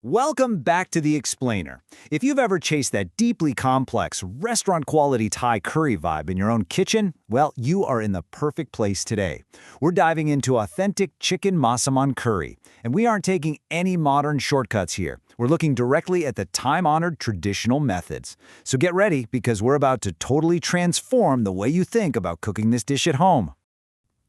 Welcome back to The Explainer. If you've ever chased that deeply complex, restaurant-quality Thai curry vibe in your own kitchen, well, you are in the perfect place today. We're diving into Authentic Chicken Massaman Curry, and we aren't taking any modern shortcuts here. We're looking directly at the time-honored traditional methods. So get ready, because we're about to totally transform the way you think about cooking this dish at home.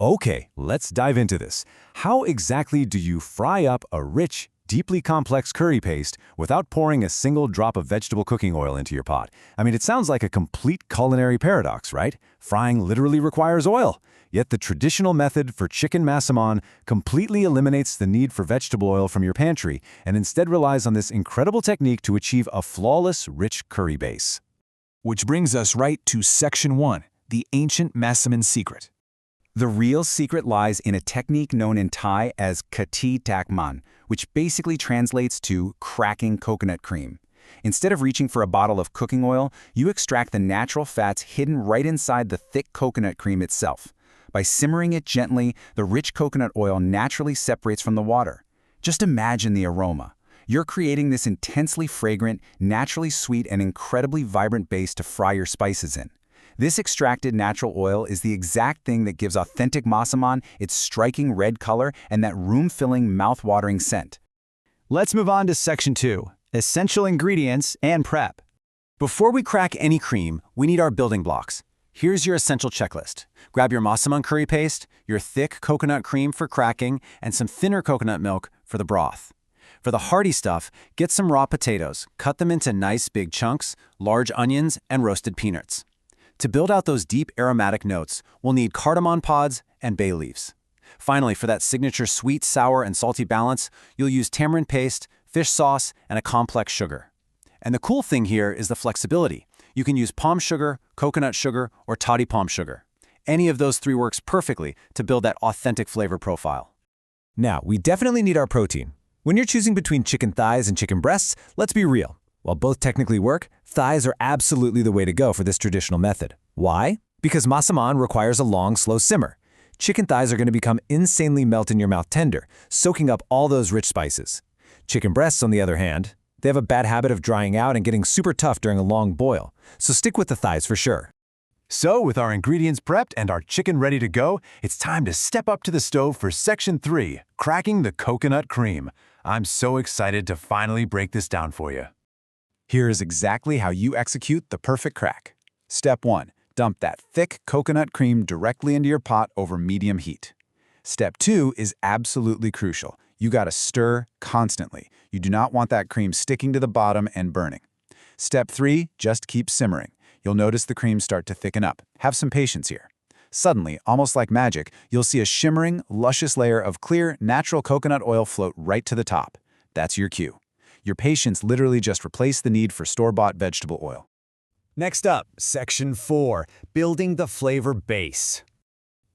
Okay, let's dive into this. How exactly do you fry up a rich, deeply complex curry paste without pouring a single drop of vegetable cooking oil into your pot? I mean, it sounds like a complete culinary paradox, right? Frying literally requires oil. Yet the traditional method for chicken massaman completely eliminates the need for vegetable oil from your pantry and instead relies on this incredible technique to achieve a flawless, rich curry base. Which brings us right to Section 1, the ancient massaman secret. The real secret lies in a technique known in Thai as Ka-ti takman, which basically translates to cracking coconut cream. Instead of reaching for a bottle of cooking oil, you extract the natural fats hidden right inside the thick coconut cream itself. By simmering it gently, the rich coconut oil naturally separates from the water. Just imagine the aroma. You're creating this intensely fragrant, naturally sweet, and incredibly vibrant base to fry your spices in. This extracted natural oil is the exact thing that gives authentic massaman its striking red color and that room-filling, mouth-watering scent. Let's move on to Section 2, Essential Ingredients and Prep. Before we crack any cream, we need our building blocks. Here's your essential checklist. Grab your massaman curry paste, your thick coconut cream for cracking, and some thinner coconut milk for the broth. For the hearty stuff, get some raw potatoes, cut them into nice big chunks, large onions, and roasted peanuts. To build out those deep aromatic notes, we'll need cardamom pods and bay leaves. Finally, for that signature sweet, sour, and salty balance, you'll use tamarind paste, fish sauce, and a complex sugar. And the cool thing here is the flexibility. You can use palm sugar, coconut sugar, or toddy palm sugar. Any of those three works perfectly to build that authentic flavor profile. Now, we definitely need our protein. When you're choosing between chicken thighs and chicken breasts, let's be real. While both technically work, thighs are absolutely the way to go for this traditional method. Why? Because massaman requires a long, slow simmer. Chicken thighs are going to become insanely melt-in-your-mouth tender, soaking up all those rich spices. Chicken breasts, on the other hand, they have a bad habit of drying out and getting super tough during a long boil, so stick with the thighs for sure. So, with our ingredients prepped and our chicken ready to go, it's time to step up to the stove for Section 3, cracking the coconut cream. I'm so excited to finally break this down for you. Here is exactly how you execute the perfect crack. Step 1. Dump that thick coconut cream directly into your pot over medium heat. Step 2 is absolutely crucial. You gotta stir constantly. You do not want that cream sticking to the bottom and burning. Step 3, just keep simmering. You'll notice the cream start to thicken up. Have some patience here. Suddenly, almost like magic, you'll see a shimmering, luscious layer of clear, natural coconut oil float right to the top. That's your cue. Your patience literally just replaced the need for store-bought vegetable oil. Next up, Section 4, Building the Flavor Base.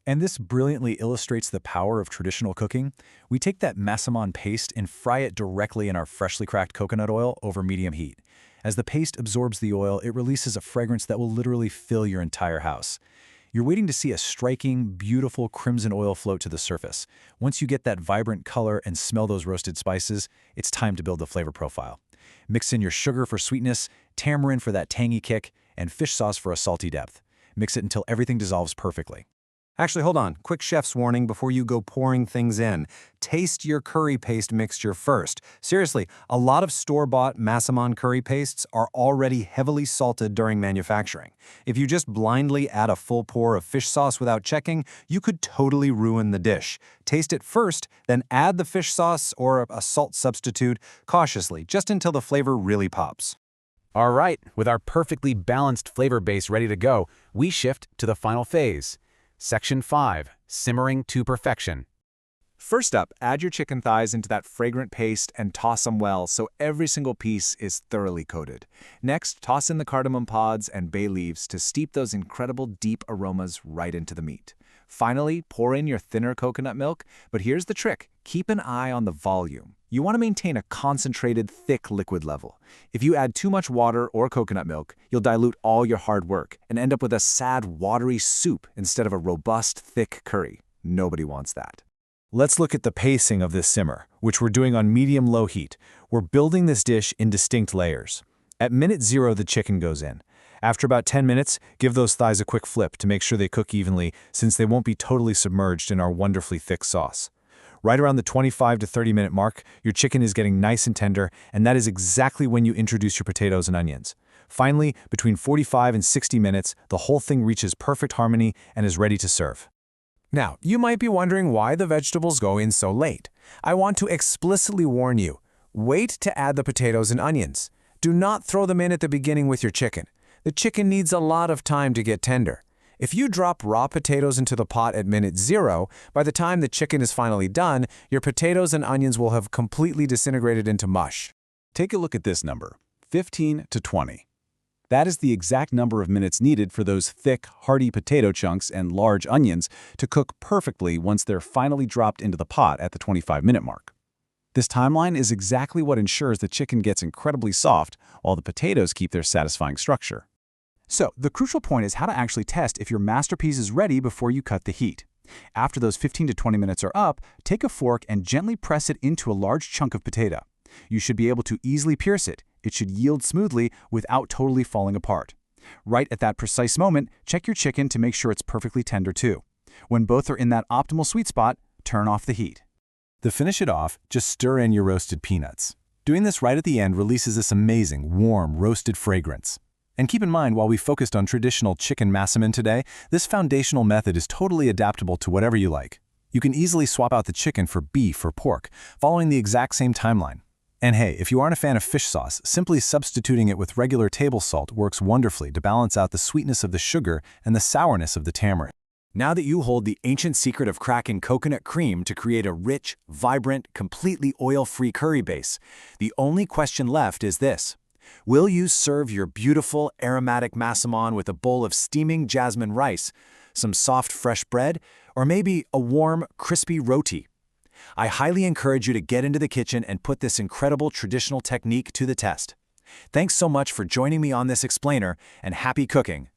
And this brilliantly illustrates the power of traditional cooking. We take that massaman paste and fry it directly in our freshly cracked coconut oil over medium heat. As the paste absorbs the oil, it releases a fragrance that will literally fill your entire house. You're waiting to see a striking, beautiful crimson oil float to the surface. Once you get that vibrant color and smell those roasted spices, it's time to build the flavor profile. Mix in your sugar for sweetness, tamarind for that tangy kick, and fish sauce for a salty depth. Mix it until everything dissolves perfectly. Actually, hold on. Quick chef's warning before you go pouring things in. Taste your curry paste mixture first. Seriously, a lot of store-bought massaman curry pastes are already heavily salted during manufacturing. If you just blindly add a full pour of fish sauce without checking, you could totally ruin the dish. Taste it first, then add the fish sauce or a salt substitute cautiously, just until the flavor really pops. All right, with our perfectly balanced flavor base ready to go, we shift to the final phase. Section 5, Simmering to Perfection. First up, add your chicken thighs into that fragrant paste and toss them well so every single piece is thoroughly coated. Next, toss in the cardamom pods and bay leaves to steep those incredible deep aromas right into the meat. Finally, pour in your thinner coconut milk, but here's the trick. Keep an eye on the volume. You want to maintain a concentrated, thick liquid level. If you add too much water or coconut milk, you'll dilute all your hard work and end up with a sad, watery soup instead of a robust, thick curry. Nobody wants that. Let's look at the pacing of this simmer, which we're doing on medium-low heat. We're building this dish in distinct layers. At minute 0, the chicken goes in. After about 10 minutes, give those thighs a quick flip to make sure they cook evenly, since they won't be totally submerged in our wonderfully thick sauce. Right around the 25 to 30 minute mark, your chicken is getting nice and tender, and that is exactly when you introduce your potatoes and onions. Finally, between 45 and 60 minutes, the whole thing reaches perfect harmony and is ready to serve. Now, you might be wondering why the vegetables go in so late. I want to explicitly warn you, wait to add the potatoes and onions. Do not throw them in at the beginning with your chicken. The chicken needs a lot of time to get tender. If you drop raw potatoes into the pot at minute 0, by the time the chicken is finally done, your potatoes and onions will have completely disintegrated into mush. Take a look at this number, 15 to 20. That is the exact number of minutes needed for those thick, hearty potato chunks and large onions to cook perfectly once they're finally dropped into the pot at the 25-minute mark. This timeline is exactly what ensures the chicken gets incredibly soft while the potatoes keep their satisfying structure. So, the crucial point is how to actually test if your masterpiece is ready before you cut the heat. After those 15 to 20 minutes are up, take a fork and gently press it into a large chunk of potato. You should be able to easily pierce it. It should yield smoothly without totally falling apart. Right at that precise moment, check your chicken to make sure it's perfectly tender too. When both are in that optimal sweet spot, turn off the heat. To finish it off, just stir in your roasted peanuts. Doing this right at the end releases this amazing, warm, roasted fragrance. And keep in mind, while we focused on traditional chicken massaman today, this foundational method is totally adaptable to whatever you like. You can easily swap out the chicken for beef or pork, following the exact same timeline. And hey, if you aren't a fan of fish sauce, simply substituting it with regular table salt works wonderfully to balance out the sweetness of the sugar and the sourness of the tamarind. Now that you hold the ancient secret of cracking coconut cream to create a rich, vibrant, completely oil-free curry base, the only question left is this. Will you serve your beautiful, aromatic massaman with a bowl of steaming jasmine rice, some soft, fresh bread, or maybe a warm, crispy roti? I highly encourage you to get into the kitchen and put this incredible traditional technique to the test. Thanks so much for joining me on this explainer, and happy cooking!